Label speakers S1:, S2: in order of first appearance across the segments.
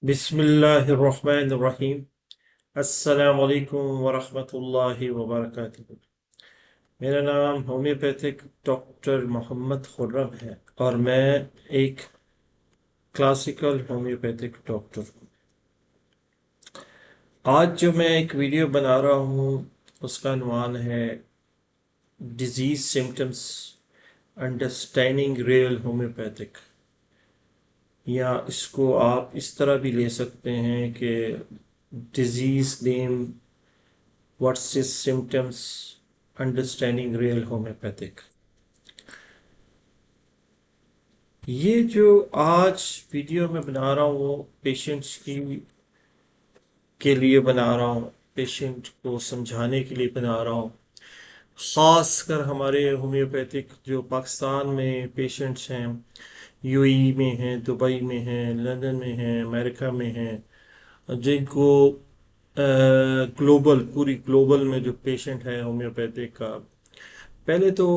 S1: بسم اللہ الرحمن الرحیم۔ السلام علیکم ورحمۃ اللہ وبرکاتہ۔ میرا نام ہومیوپیتھک ڈاکٹر محمد خرم ہے اور میں ایک کلاسیکل ہومیوپیتھک ڈاکٹر ہوں۔ آج جو میں ایک ویڈیو بنا رہا ہوں اس کا عنوان ہے disease symptoms understanding real homeopathic, یا اس کو آپ اس طرح بھی لے سکتے ہیں کہ disease name what's it symptoms understanding real homeopathic. یہ جو آج ویڈیو میں بنا رہا ہوں وہ پیشنٹس کے لیے بنا رہا ہوں، پیشنٹ کو سمجھانے کے لیے بنا رہا ہوں، خاص کر ہمارے ہومیوپیتھک جو پاکستان میں پیشنٹس ہیں، یو ای میں ہیں، دبئی میں ہیں، لندن میں ہیں، امریکہ میں ہیں، جن کو پوری گلوبل میں جو پیشنٹ ہے ہومیوپیتھک کا، پہلے تو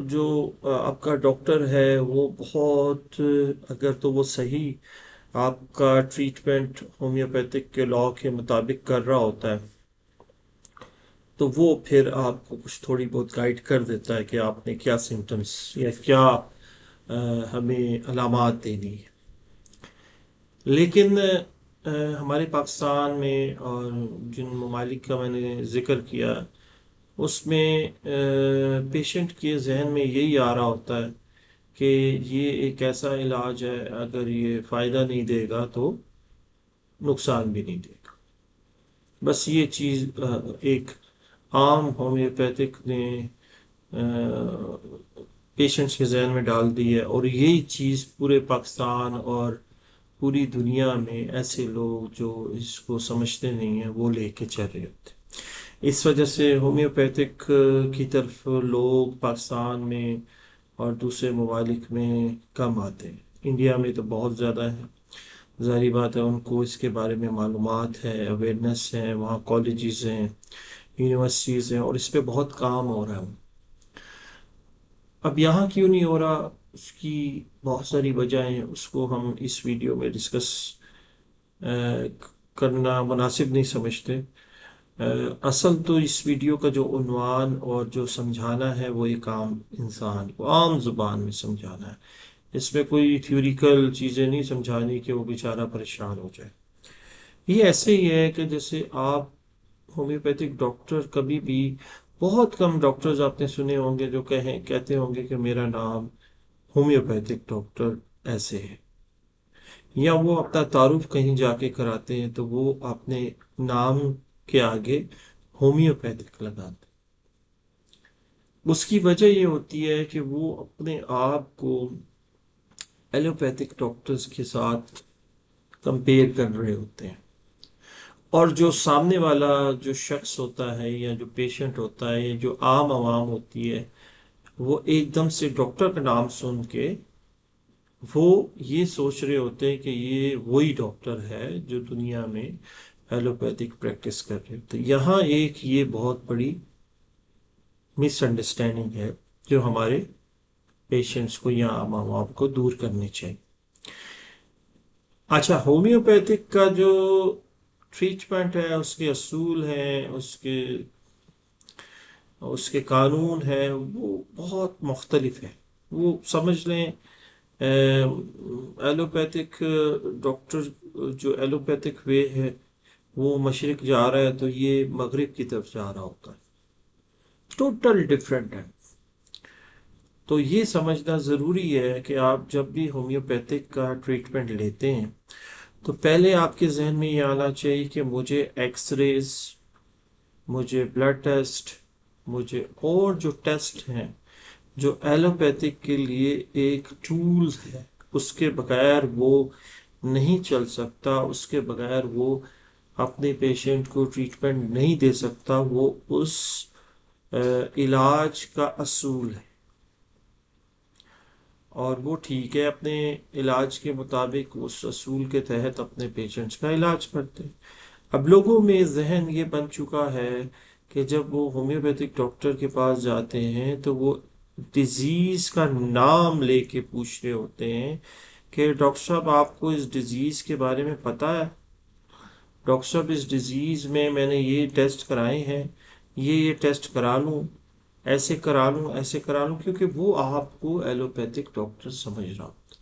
S1: جو آپ کا ڈاکٹر ہے وہ بہت، اگر تو وہ صحیح آپ کا ٹریٹمنٹ ہومیوپیتھک کے لاء کے مطابق کر رہا ہوتا ہے تو وہ پھر آپ کو کچھ تھوڑی بہت گائیڈ کر دیتا ہے کہ آپ نے کیا سمٹمس یا کیا ہمیں علامات دینی ہے۔ لیکن ہمارے پاکستان میں اور جن ممالک کا میں نے ذکر کیا اس میں پیشنٹ کے ذہن میں یہی آ رہا ہوتا ہے کہ یہ ایک ایسا علاج ہے، اگر یہ فائدہ نہیں دے گا تو نقصان بھی نہیں دے گا۔ بس یہ چیز ایک عام ہومیوپیتھک نے پیشنٹس کے ذہن میں ڈال دی ہے، اور یہی چیز پورے پاکستان اور پوری دنیا میں ایسے لوگ جو اس کو سمجھتے نہیں ہیں وہ لے کے چل رہے ہوتے ہیں۔ اس وجہ سے ہومیوپیتھک کی طرف لوگ پاکستان میں اور دوسرے ممالک میں کم آتے ہیں۔ انڈیا میں تو بہت زیادہ ہے، ظاہری بات ہے، ان کو اس کے بارے میں معلومات ہے، اویئرنیس ہے، وہاں کالجز ہیں، یونیورسٹیز ہیں، اور اس پہ بہت کام ہو رہا ہے۔ اب یہاں کیوں نہیں ہو رہا، اس کی بہت ساری وجہیں ہیں، اس کو ہم اس ویڈیو میں ڈسکس کرنا مناسب نہیں سمجھتے۔ اصل تو اس ویڈیو کا جو عنوان اور جو سمجھانا ہے وہ ایک عام انسان کو عام زبان میں سمجھانا ہے، اس میں کوئی تھیوریکل چیزیں نہیں سمجھانی کہ وہ بیچارہ پریشان ہو جائے۔ یہ ایسے ہی ہے کہ جیسے آپ ہومیوپیتھک ڈاکٹر کبھی بھی، بہت کم ڈاکٹرز آپ نے سنے ہوں گے جو کہتے ہوں گے کہ میرا نام ہومیوپیتھک ڈاکٹر ایسے ہے، یا وہ اپنا تعارف کہیں جا کے کراتے ہیں تو وہ اپنے نام کے آگے ہومیوپیتھک لگاتے ہیں۔ اس کی وجہ یہ ہوتی ہے کہ وہ اپنے آپ کو ایلوپیتھک ڈاکٹرز کے ساتھ کمپیئر کر رہے ہوتے ہیں، اور جو سامنے والا جو شخص ہوتا ہے یا جو پیشنٹ ہوتا ہے یا جو عام عوام ہوتی ہے، وہ ایک دم سے ڈاکٹر کا نام سن کے وہ یہ سوچ رہے ہوتے ہیں کہ یہ وہی ڈاکٹر ہے جو دنیا میں ایلوپیتھک پریکٹس کر رہے ہوتے ہیں۔ یہاں ایک یہ بہت بڑی مس انڈرسٹینڈنگ ہے جو ہمارے پیشنٹس کو یا عام عوام کو دور کرنی چاہیے۔ اچھا، ہومیوپیتھک کا جو ٹریٹمنٹ ہے، اس کے اصول ہیں، اس کے قانون ہیں، وہ بہت مختلف ہے۔ وہ سمجھ لیں ایلوپیتھک ڈاکٹر جو ایلوپیتھک وے ہے وہ مشرق جا رہا ہے تو یہ مغرب کی طرف جا رہا ہوتا ہے، ٹوٹل ڈفرینٹ ہے۔ تو یہ سمجھنا ضروری ہے کہ آپ جب بھی ہومیوپیتھک کا ٹریٹمنٹ لیتے ہیں تو پہلے آپ کے ذہن میں یہ آنا چاہیے کہ مجھے ایکس ریز، مجھے بلڈ ٹیسٹ، مجھے اور جو ٹیسٹ ہیں جو ایلوپیتھک کے لیے ایک ٹول ہے، اس کے بغیر وہ نہیں چل سکتا، اس کے بغیر وہ اپنے پیشنٹ کو ٹریٹمنٹ نہیں دے سکتا، وہ اس علاج کا اصول ہے، اور وہ ٹھیک ہے اپنے علاج کے مطابق اس اصول کے تحت اپنے پیشنٹس کا علاج کرتے ہیں۔ اب لوگوں میں ذہن یہ بن چکا ہے کہ جب وہ ہومیوپیتھک ڈاکٹر کے پاس جاتے ہیں تو وہ ڈیزیز کا نام لے کے پوچھ رہے ہوتے ہیں کہ ڈاکٹر صاحب آپ کو اس ڈیزیز کے بارے میں پتہ ہے؟ ڈاکٹر صاحب اس ڈیزیز میں نے یہ ٹیسٹ کرائے ہیں، یہ ٹیسٹ کرا لوں، ایسے کرا لوں، ایسے کرا لوں، کیونکہ وہ آپ کو ایلوپیتھک ڈاکٹر سمجھ رہا ہوتا،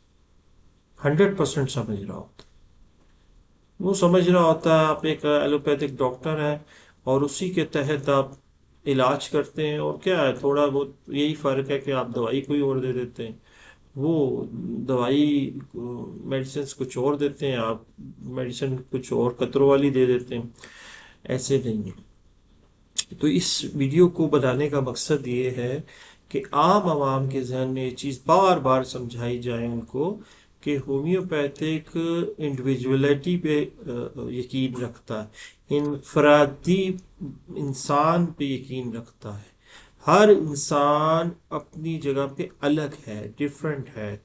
S1: 100% سمجھ رہا ہوتا، وہ سمجھ رہا ہوتا ہے آپ ایک ایلوپیتھک ڈاکٹر ہیں، اور اسی کے تحت آپ علاج کرتے ہیں، اور کیا ہے تھوڑا بہت یہی فرق ہے کہ آپ دوائی کوئی اور دے دیتے ہیں، وہ دوائی میڈیسنس کچھ اور دیتے ہیں، آپ میڈیسن کچھ اور قطروں والی دے دیتے ہیں، ایسے نہیں ہے۔ تو اس ویڈیو کو بنانے کا مقصد یہ ہے کہ عام عوام کے ذہن میں یہ چیز بار بار سمجھائی جائے ان کو کہ ہومیوپیتھک انڈیویجولیٹی پہ یقین رکھتا ہے، انفرادی انسان پہ یقین رکھتا ہے، ہر انسان اپنی جگہ پہ الگ ہے، ڈفرینٹ ہے،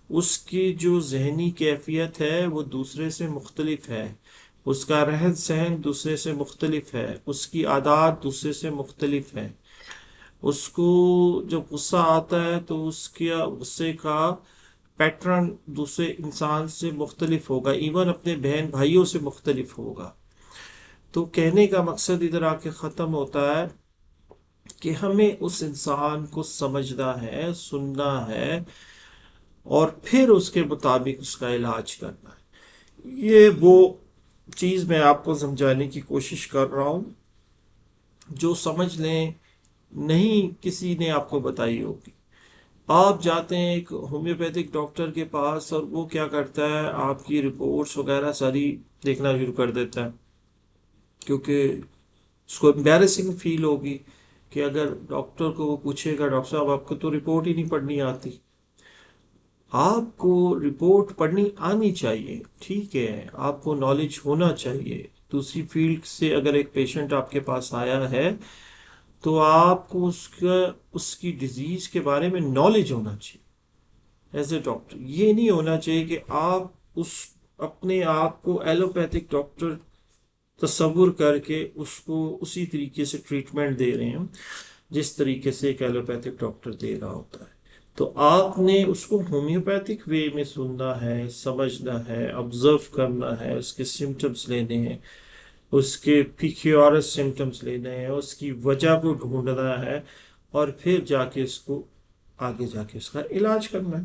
S1: اس کی جو ذہنی کیفیت ہے وہ دوسرے سے مختلف ہے، اس کا رہن سہن دوسرے سے مختلف ہے، اس کی عادات دوسرے سے مختلف ہے، اس کو جب غصہ آتا ہے تو اس کے غصے کا پیٹرن دوسرے انسان سے مختلف ہوگا، ایون اپنے بہن بھائیوں سے مختلف ہوگا۔ تو کہنے کا مقصد ادھر آ کے ختم ہوتا ہے کہ ہمیں اس انسان کو سمجھنا ہے، سننا ہے، اور پھر اس کے مطابق اس کا علاج کرنا ہے۔ یہ وہ چیز میں آپ کو سمجھانے کی کوشش کر رہا ہوں جو سمجھ لیں نہیں کسی نے آپ کو بتائی ہوگی۔ آپ جاتے ہیں ایک ہومیوپیتھک ڈاکٹر کے پاس اور وہ کیا کرتا ہے، آپ کی رپورٹس وغیرہ ساری دیکھنا شروع کر دیتا ہے، کیونکہ اس کو امبیرسنگ فیل ہوگی کہ اگر ڈاکٹر کو وہ پوچھے گا ڈاکٹر صاحب آپ کو تو رپورٹ ہی نہیں پڑھنی آتی۔ آپ کو رپورٹ پڑھنی آنی چاہیے، ٹھیک ہے، آپ کو نالج ہونا چاہیے، دوسری فیلڈ سے اگر ایک پیشنٹ آپ کے پاس آیا ہے تو آپ کو اس کی ڈیزیز کے بارے میں نالج ہونا چاہیے ایز اے ڈاکٹر۔ یہ نہیں ہونا چاہیے کہ آپ اس اپنے آپ کو ایلوپیتھک ڈاکٹر تصور کر کے اس کو اسی طریقے سے ٹریٹمنٹ دے رہے ہیں جس طریقے سے ایک ایلوپیتھک ڈاکٹر دے رہا ہوتا ہے۔ تو آپ نے اس کو ہومیوپیتھک وے میں سننا ہے، سمجھنا ہے، آبزرو کرنا ہے، اس کے سمٹمز لینے ہیں، اس کے پیکیورس سمٹمز لینے ہیں، اس کی وجہ کو ڈھونڈنا ہے، اور پھر جا کے اس کو آگے جا کے اس کا علاج کرنا ہے۔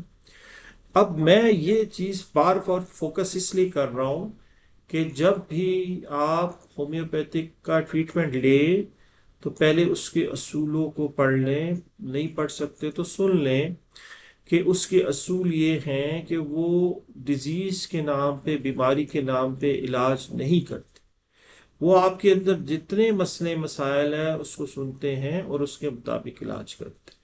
S1: اب میں یہ چیز بار بار فوکس اس لیے کر رہا ہوں کہ جب بھی آپ ہومیوپیتھک کا ٹریٹمنٹ لیں تو پہلے اس کے اصولوں کو پڑھ لیں، نہیں پڑھ سکتے تو سن لیں کہ اس کے اصول یہ ہیں کہ وہ ڈیزیز کے نام پہ، بیماری کے نام پہ علاج نہیں کرتے، وہ آپ کے اندر جتنے مسئلے مسائل ہیں اس کو سنتے ہیں اور اس کے مطابق علاج کرتے ہیں۔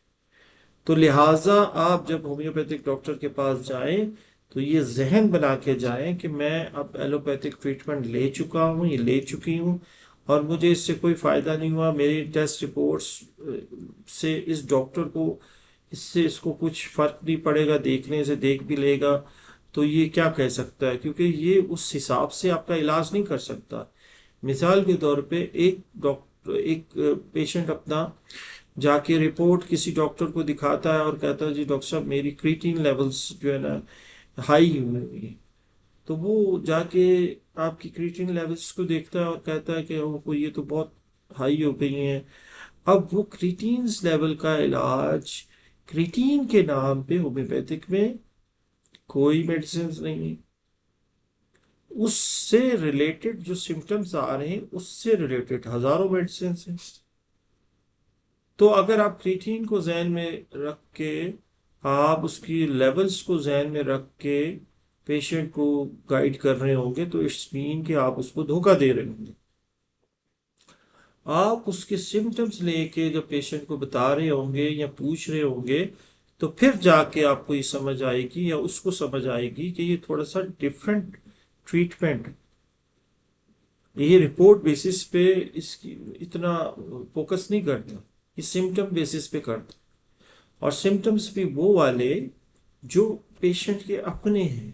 S1: تو لہٰذا آپ جب ہومیوپیتھک ڈاکٹر کے پاس جائیں تو یہ ذہن بنا کے جائیں کہ میں اب ایلوپیتھک ٹریٹمنٹ لے چکا ہوں، یہ لے چکی ہوں، اور مجھے اس سے کوئی فائدہ نہیں ہوا، میری ٹیسٹ رپورٹس سے اس ڈاکٹر کو اس کو کچھ فرق نہیں پڑے گا، دیکھنے سے دیکھ بھی لے گا تو یہ کیا کہہ سکتا ہے، کیونکہ یہ اس حساب سے آپ کا علاج نہیں کر سکتا۔ مثال کے طور پہ ایک ڈاکٹر، ایک پیشنٹ اپنا جا کے رپورٹ کسی ڈاکٹر کو دکھاتا ہے اور کہتا ہے جی ڈاکٹر صاحب میری کریٹین لیولز جو ہے نا ہائی ہوئی ہیں، تو وہ جا کے آپ کی کریٹین لیولز کو دیکھتا ہے اور کہتا ہے کہ یہ تو بہت ہائی ہو گئی ہیں۔ اب وہ کریٹینز لیول کا علاج کریٹین کے نام پہ ہومیوپیتھک میں کوئی میڈیسنز نہیں ہے، اس سے ریلیٹڈ جو سمٹمز آ رہے ہیں اس سے ریلیٹڈ ہزاروں میڈیسنز ہیں۔ تو اگر آپ کریٹین کو ذہن میں رکھ کے، آپ اس کی لیولز کو ذہن میں رکھ کے پیشنٹ کو گائیڈ کر رہے ہوں گے تو اٹس مین کہ آپ اس کو دھوکہ دے رہے ہوں گے۔ آپ اس کے سمٹمز لے کے جب پیشنٹ کو بتا رہے ہوں گے یا پوچھ رہے ہوں گے تو پھر جا کے آپ کو یہ سمجھ آئے گی یا اس کو سمجھ آئے گی کہ یہ تھوڑا سا ڈفرینٹ ٹریٹمنٹ، یہ رپورٹ بیسس پہ اس کی اتنا فوکس نہیں کرتا، یہ سمٹم بیسس پہ کرتا، اور سمٹمز بھی وہ والے جو پیشنٹ کے اپنے ہیں،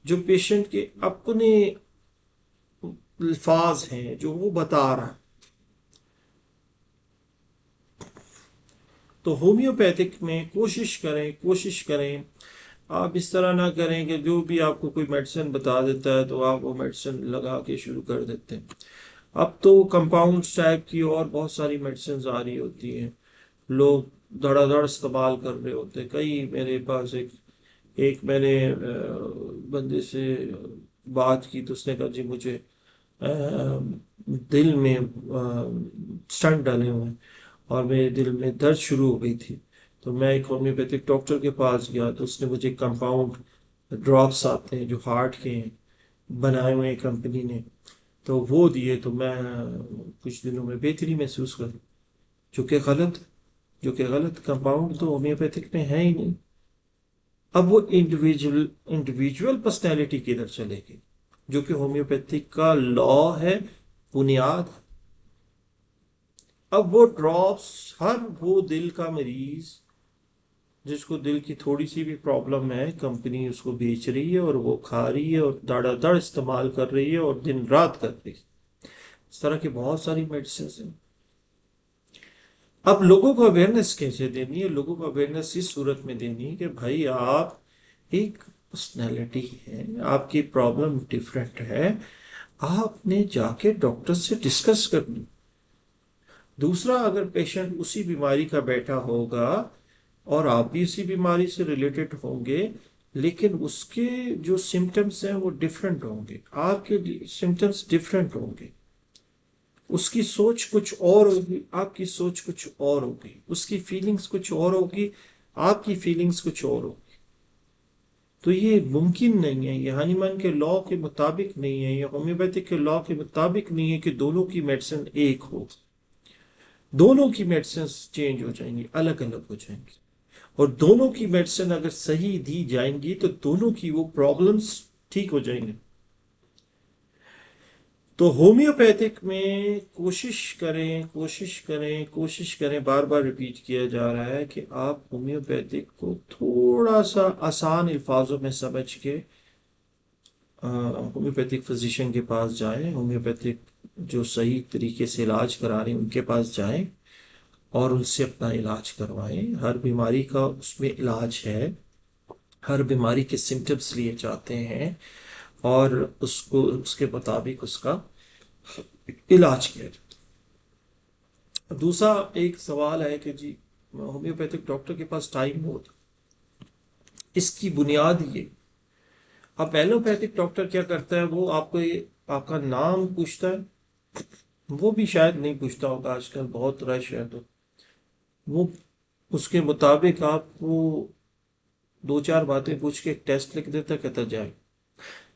S1: جو پیشنٹ کے اپنے الفاظ ہیں جو وہ بتا رہا ہے۔ تو ہومیوپیتھک میں کوشش کریں آپ اس طرح نہ کریں کہ جو بھی آپ کو کوئی میڈیسن بتا دیتا ہے تو آپ وہ میڈیسن لگا کے شروع کر دیتے ہیں. اب تو کمپاؤنڈ ٹائپ کی اور بہت ساری میڈیسنز آ رہی ہوتی ہیں، لوگ دھڑا دھڑ استعمال کر رہے ہوتے ہیں. کئی میرے پاس ایک میں نے بندے سے بات کی تو اس نے کہا جی مجھے دل میں سٹنٹ ڈالے ہوئے ہیں اور میرے دل میں درد شروع ہو گئی تھی. تو میں ایک ہومیوپیتھک ڈاکٹر کے پاس گیا تو اس نے مجھے کمپاؤنڈ ڈراپس آتے ہیں جو ہارٹ کے ہیں، بنائے ہوئے ہیں کمپنی نے، تو وہ دیے تو میں کچھ دنوں میں بہتری محسوس کر، جو کہ غلط کمپاؤنڈ تو ہومیوپیتھک میں ہے ہی نہیں. اب وہ انڈیویجول پرسنالٹی کدھر چلے گی جو کہ ہومیوپیتھک کا لا ہے، بنیاد. اب وہ ڈراپس ہر وہ دل کا مریض جس کو دل کی تھوڑی سی بھی پرابلم ہے، کمپنی اس کو بیچ رہی ہے اور وہ کھا رہی ہے اور داڑا دڑ استعمال کر رہی ہے اور دن رات کر رہی ہے. اس طرح کی بہت ساری میڈیسنز ہیں. اب لوگوں کو اویئرنیس کیسے دینی ہے؟ لوگوں کو اویئرنیس اس صورت میں دینی ہے کہ بھائی آپ ایک پرسنالٹی ہے، آپ کی پرابلم ڈفرینٹ ہے، آپ نے جا کے ڈاکٹر سے ڈسکس کرنی. دوسرا، اگر پیشنٹ اسی بیماری کا بیٹھا ہوگا اور آپ بھی اسی بیماری سے ریلیٹڈ ہوں گے لیکن اس کے جو سمٹمز ہیں وہ ڈفرینٹ ہوں گے، آپ کے سمٹمز ڈفرینٹ ہوں گے، اس کی سوچ کچھ اور ہوگی، آپ کی سوچ کچھ اور ہوگی، اس کی فیلنگز کچھ اور ہوگی، آپ کی فیلنگز کچھ اور ہوگی. تو یہ ممکن نہیں ہے، یہ ہانیمن کے لا کے مطابق نہیں ہے، یہ ہومیوپیتھک کے لا کے مطابق نہیں ہے کہ دونوں کی میڈیسن ایک ہو. دونوں کی میڈیسن چینج ہو جائیں گی، الگ الگ ہو جائیں گی. اور دونوں کی میڈیسن اگر صحیح دی جائیں گی تو دونوں کی وہ پرابلمس ٹھیک ہو جائیں گے. تو ہومیوپیتھک میں کوشش کریں، بار بار ریپیٹ کیا جا رہا ہے کہ آپ ہومیوپیتھک کو تھوڑا سا آسان الفاظوں میں سمجھ کے ہومیوپیتھک فزیشین کے پاس جائیں، ہومیوپیتھک جو صحیح طریقے سے علاج کرا رہے ہیں ان کے پاس جائیں اور ان سے اپنا علاج کروائیں. ہر بیماری کا اس میں علاج ہے، ہر بیماری کے سمٹمس لیے جاتے ہیں اور اس کو اس کے مطابق اس کا علاج کیا جاتا ہے. دوسرا ایک سوال ہے کہ جی ہومیوپیتھک ڈاکٹر کے پاس ٹائم ہوتا، اس کی بنیاد یہ. اب ایلوپیتھک ڈاکٹر کیا کرتا ہے، وہ آپ کا نام پوچھتا ہے، وہ بھی شاید نہیں پوچھتا ہوگا، آج کل بہت رش ہے تو وہ اس کے مطابق آپ کو دو چار باتیں پوچھ کے ایک ٹیسٹ لکھ دیتا، کہتا جائے.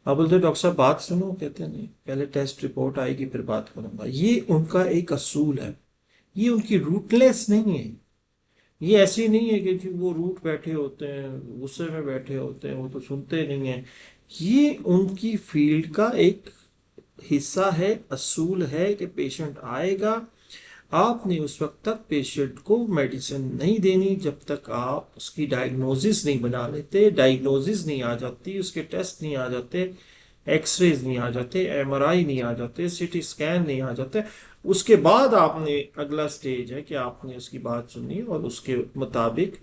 S1: آپ بولتے ڈاکٹر صاحب بات سنو، کہتے ہیں نہیں پہلے ٹیسٹ رپورٹ آئے گی پھر بات کروں گا. یہ ان کا ایک اصول ہے، یہ ان کی روٹلیس نہیں ہے. یہ ایسی نہیں ہے کہ جی وہ روٹ بیٹھے ہوتے ہیں، غصے میں بیٹھے ہوتے ہیں، وہ تو سنتے نہیں ہیں. یہ ان کی فیلڈ کا ایک حصہ ہے، اصول ہے کہ پیشنٹ آئے گا، آپ نے اس وقت تک پیشنٹ کو میڈیسن نہیں دینی جب تک آپ اس کی ڈائگنوزس نہیں بنا لیتے. ڈائگنوزس نہیں آ جاتی، اس کے ٹیسٹ نہیں آ جاتے، ایکس ریز نہیں آ جاتے، ایم آر آئی نہیں آ جاتے، سی ٹی اسکین نہیں آ جاتے، اس کے بعد آپ نے اگلا سٹیج ہے کہ آپ نے اس کی بات سنی اور اس کے مطابق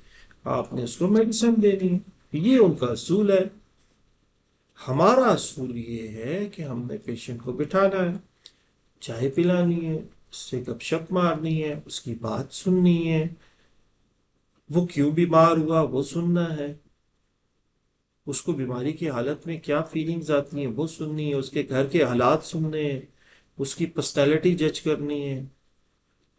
S1: آپ نے اس کو میڈیسن دینی ہے. یہ ان کا اصول ہے. ہمارا اصول یہ ہے کہ ہم نے پیشنٹ کو بٹھانا ہے، چائے پلانی ہے، اس سے گپ شپ مارنی ہے، اس کی بات سننی ہے، وہ کیوں بیمار ہوا وہ سننا ہے، اس کو بیماری کی حالت میں کیا فیلنگز آتی ہیں وہ سننی ہے، اس کے گھر کے حالات سننے ہیں، اس کی پرسنالٹی جج کرنی ہے،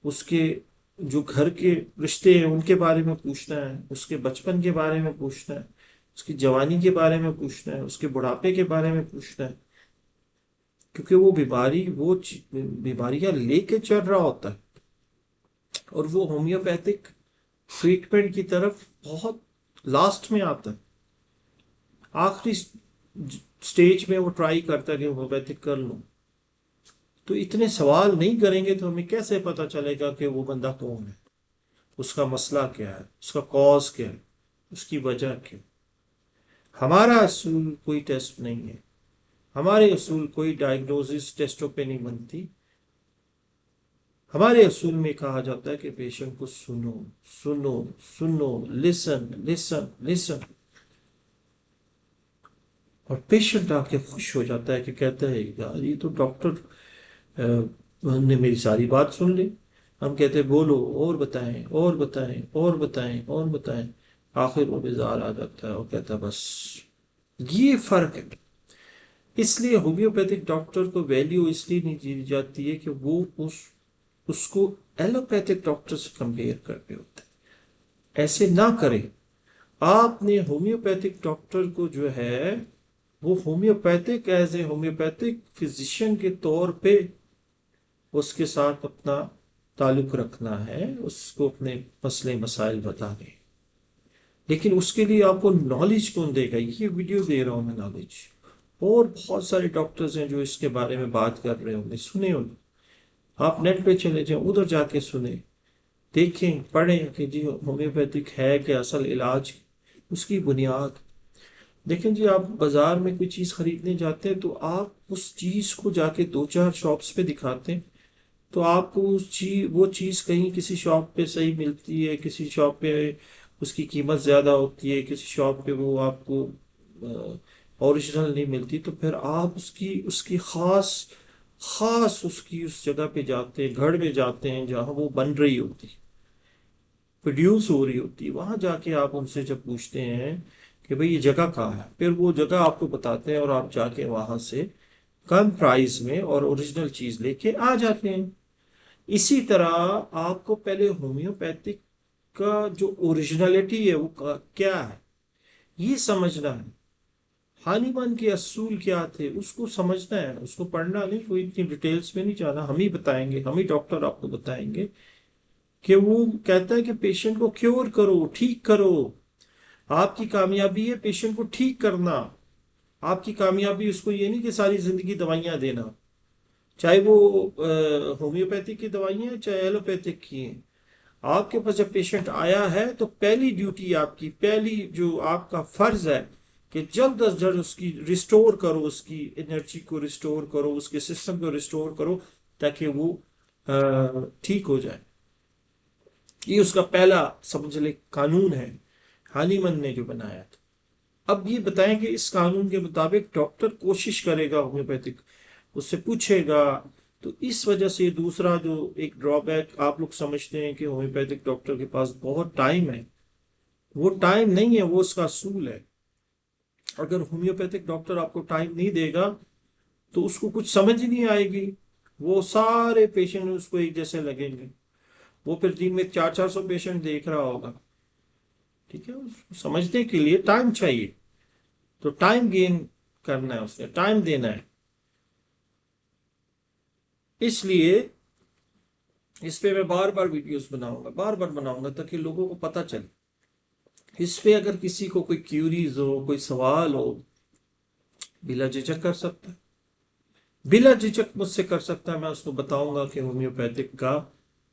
S1: اس کے جو گھر کے رشتے ہیں ان کے بارے میں پوچھنا ہے، اس کے بچپن کے بارے میں پوچھنا ہے، اس کی جوانی کے بارے میں پوچھنا ہے، اس کے بڑھاپے کے بارے میں پوچھنا ہے. کیونکہ وہ بیماریاں لے کے چل رہا ہوتا ہے اور وہ ہومیوپیتھک ٹریٹمنٹ کی طرف بہت لاسٹ میں آتا ہے. آخری سٹیج میں وہ ٹرائی کرتا ہے کہ ہومیوپیتھک کر لوں. تو اتنے سوال نہیں کریں گے تو ہمیں کیسے پتا چلے گا کہ وہ بندہ کون ہے، اس کا مسئلہ کیا ہے، اس کا کاز کیا ہے، اس کی وجہ کیا ہے. ہمارا اصول کوئی ٹیسٹ نہیں ہے، ہمارے اصول کوئی ڈائگنوزس ٹیسٹوں پہ نہیں بنتی. ہمارے اصول میں کہا جاتا ہے کہ پیشنٹ کو سنو سنو سنو، لسن لسن لسن. اور پیشنٹ آ کے خوش ہو جاتا ہے کہ کہتا ہے یار یہ تو ڈاکٹر نے میری ساری بات سن لی. ہم کہتے ہیں بولو اور بتائیں اور بتائیں اور بتائیں اور بتائیں. آخر وہ بیزار آ جاتا ہے اور کہتا ہے بس. یہ فرق ہے. اس لیے ہومیوپیتھک ڈاکٹر کو ویلیو اس لیے نہیں دی جاتی ہے کہ وہ اس کو ایلوپیتھک ڈاکٹر سے کمپیئر کر رہے ہوتے ہیں. ایسے نہ کریں. آپ نے ہومیوپیتھک ڈاکٹر کو جو ہے وہ homeopathic as a homeopathic physician کے طور پہ اس کے ساتھ اپنا تعلق رکھنا ہے، اس کو اپنے مسئلے مسائل بتانے. لیکن اس کے لیے آپ کو نالج کون دے گا؟ یہ ویڈیو دے رہا ہوں میں نالج. اور بہت سارے ڈاکٹرز ہیں جو اس کے بارے میں بات کر رہے ہوں گے، سنیں ان. آپ نیٹ پہ چلے جائیں، ادھر جا کے سنیں، دیکھیں، پڑھیں کہ جی ہومیوپیتھک ہے کہ اصل علاج اس کی بنیاد. دیکھیں جی، آپ بازار میں کوئی چیز خریدنے جاتے ہیں تو آپ اس چیز کو جا کے دو چار شاپس پہ دکھاتے ہیں تو آپ کو وہ چیز کہیں کسی شاپ پہ صحیح ملتی ہے، کسی شاپ پہ اس کی قیمت زیادہ ہوتی ہے، کسی شاپ پہ وہ آپ کو اوریجنل نہیں ملتی. تو پھر آپ اس کی خاص خاص اس جگہ پہ جاتے ہیں، گھر میں جاتے ہیں جہاں وہ بن رہی ہوتی، پروڈیوس ہو رہی ہوتی. وہاں جا کے آپ ان سے جب پوچھتے ہیں کہ بھئی یہ جگہ کہاں ہے، پھر وہ جگہ آپ کو بتاتے ہیں اور آپ جا کے وہاں سے کم پرائز میں اور اوریجنل چیز لے کے آ جاتے ہیں. اسی طرح آپ کو پہلے ہومیوپیتھک کا جو اوریجنلٹی ہے وہ کیا ہے یہ سمجھنا ہے. ہانیمان کے اصول کیا تھے اس کو سمجھنا ہے، اس کو پڑھنا نہیں، کوئی اتنی ڈیٹیلز میں نہیں جانا. ہم ہی بتائیں گے، ہم ہی ڈاکٹر آپ کو بتائیں گے کہ وہ کہتا ہے کہ پیشنٹ کو کیور کرو، ٹھیک کرو. آپ کی کامیابی ہے پیشنٹ کو ٹھیک کرنا. آپ کی کامیابی اس کو یہ نہیں کہ ساری زندگی دوائیاں دینا، چاہے وہ ہومیوپیتھک کی دوائیاں ہیں چاہے ایلوپیتھک کی ہیں. آپ کے پاس جب پیشنٹ آیا ہے تو پہلی ڈیوٹی آپ کی، پہلی جو آپ کا فرض ہے کہ جلد از جلد اس کی ریسٹور کرو، اس کی انرجی کو ریسٹور کرو، اس کے سسٹم کو ریسٹور کرو تاکہ وہ ٹھیک ہو جائے. یہ اس کا پہلا سمجھ لے قانون ہے، ہانی من نے جو بنایا تھا. اب یہ بتائیں کہ اس قانون کے مطابق ڈاکٹر کوشش کرے گا ہومیوپیتھک، اس سے پوچھے گا. تو اس وجہ سے دوسرا جو ایک ڈرا بیک آپ لوگ سمجھتے ہیں کہ ہومیوپیتھک ڈاکٹر کے پاس بہت ٹائم ہے، وہ ٹائم نہیں ہے، وہ اس کا اصول ہے. اگر ہومیوپیتھک ڈاکٹر آپ کو ٹائم نہیں دے گا تو اس کو کچھ سمجھ نہیں آئے گی. وہ سارے پیشنٹ اس کو ایک جیسے لگیں گے، وہ پھر دن میں 400 پیشنٹ دیکھ رہا ہوگا. ٹھیک ہے، اس کو سمجھنے کے لیے ٹائم چاہیے. تو ٹائم گین کرنا ہے، اس نے ٹائم دینا ہے. اس لیے اس پہ میں بار بار ویڈیوز بناؤں گا، بار بار بناؤں گا تاکہ لوگوں کو پتہ چلے. اس پہ اگر کسی کو کوئی کیوریز ہو، کوئی سوال ہو، بلا جھجک کر سکتا ہے، بلا جھجک مجھ سے کر سکتا ہے. میں اس کو بتاؤں گا کہ ہومیوپیتھک کا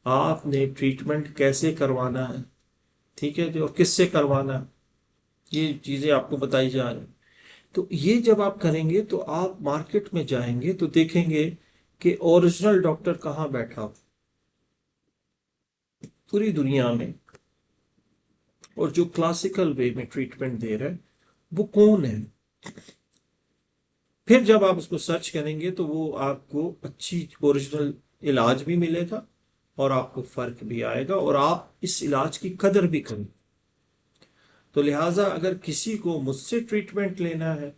S1: آپ نے ٹریٹمنٹ کیسے کروانا ہے، ٹھیک ہے جی، اور کس سے کروانا ہے. یہ چیزیں آپ کو بتائی جا رہی ہیں. تو یہ جب آپ کریں گے تو آپ مارکیٹ میں جائیں گے تو دیکھیں گے کہ اوریجنل ڈاکٹر کہاں بیٹھا ہو پوری دنیا میں، اور جو کلاسیکل وے میں ٹریٹمنٹ دے رہا ہے وہ کون ہے. پھر جب آپ اس کو سرچ کریں گے تو وہ آپ کو اچھی اوریجنل علاج بھی ملے گا اور آپ کو فرق بھی آئے گا اور آپ اس علاج کی قدر بھی کریں. تو لہٰذا اگر کسی کو مجھ سے ٹریٹمنٹ لینا ہے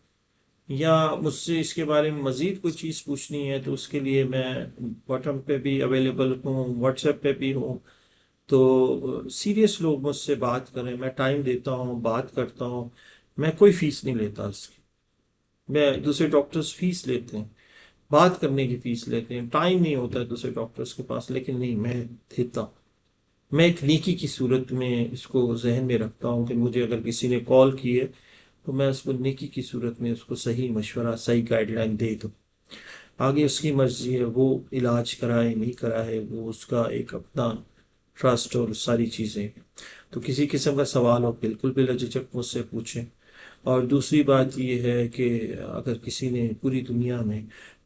S1: یا مجھ سے اس کے بارے میں مزید کوئی چیز پوچھنی ہے تو اس کے لیے میں باٹم پہ بھی اویلیبل ہوں، واٹس ایپ پہ بھی ہوں. تو سیریس لوگ مجھ سے بات کریں، میں ٹائم دیتا ہوں، بات کرتا ہوں. میں کوئی فیس نہیں لیتا اس کی. میں دوسرے ڈاکٹرز فیس لیتے ہیں، بات کرنے کی فیس لیتے ہیں. ٹائم نہیں ہوتا ہے دوسرے ڈاکٹرز کے پاس، لیکن نہیں، میں دیتا ہوں. میں ایک نیکی کی صورت میں اس کو ذہن میں رکھتا ہوں کہ مجھے اگر کسی نے کال کی ہے تو میں اس کو نیکی کی صورت میں اس کو صحیح مشورہ، صحیح گائیڈ لائن دے دوں. آگے اس کی مرضی ہے، وہ علاج کرائے نہیں کرائے، وہ اس کا ایک اپنا ٹرسٹ اور ساری چیزیں. تو کسی قسم کا سوال ہو بالکل بلا جھجک مجھ سے پوچھیں. اور دوسری بات یہ ہے کہ اگر کسی نے پوری دنیا میں،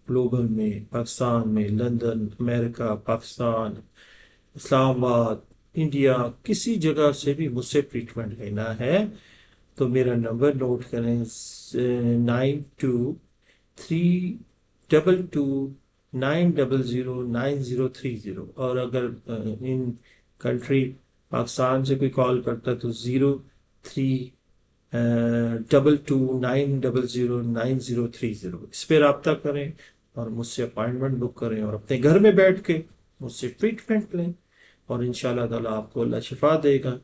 S1: گلوبل میں، پاکستان میں، لندن، امریکہ، پاکستان، اسلام آباد، انڈیا، کسی جگہ سے بھی مجھ سے ٹریٹمنٹ لینا ہے تو میرا نمبر نوٹ کریں، 923229009030، اور اگر ان کنٹری پاکستان سے کوئی کال کرتا ہے تو 032229009030، اس پہ رابطہ کریں اور مجھ سے اپائنٹمنٹ بک کریں اور اپنے گھر میں بیٹھ کے مجھ سے ٹریٹمنٹ لیں، اور ان شاء اللہ تعالیٰ آپ کو اللہ شفا دے گا۔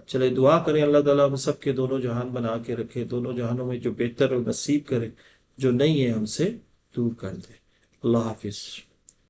S1: چلے دعا کریں اللہ تعالیٰ ہم سب کے دونوں جہان بنا کے رکھے، دونوں جہانوں میں جو بہتر اور نصیب کرے، جو نہیں ہے ہم سے دور کر دے۔ اللہ حافظ۔